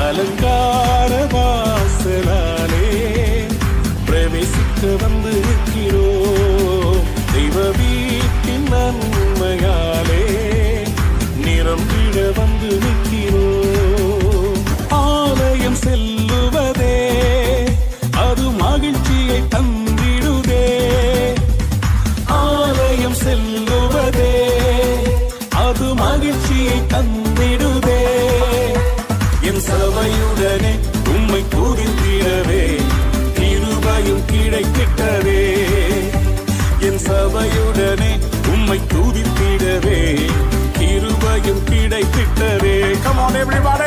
அலங்கார வாசலாலே பிரவேசிக்க வந்து நிற்கிறோம். தெய்வ வீட்டின் நன்மையாலே நிரம்பிட வந்து நிற்கிறோம். ஆலயம் செல்லுவதே அது மகிழ்ச்சியை தந்திடுதே. ஆலயம் செல்லுவதே அது மகிழ்ச்சியை தந்திடுதே. என் சபையுடனே உம்மை துதித்திடவே கிருபையும் கிடைத்திட்டதே. என் சபையுடனே உம்மை துதித்திடவே கிருபையும் கிடைத்திட்டதே. Come on everybody.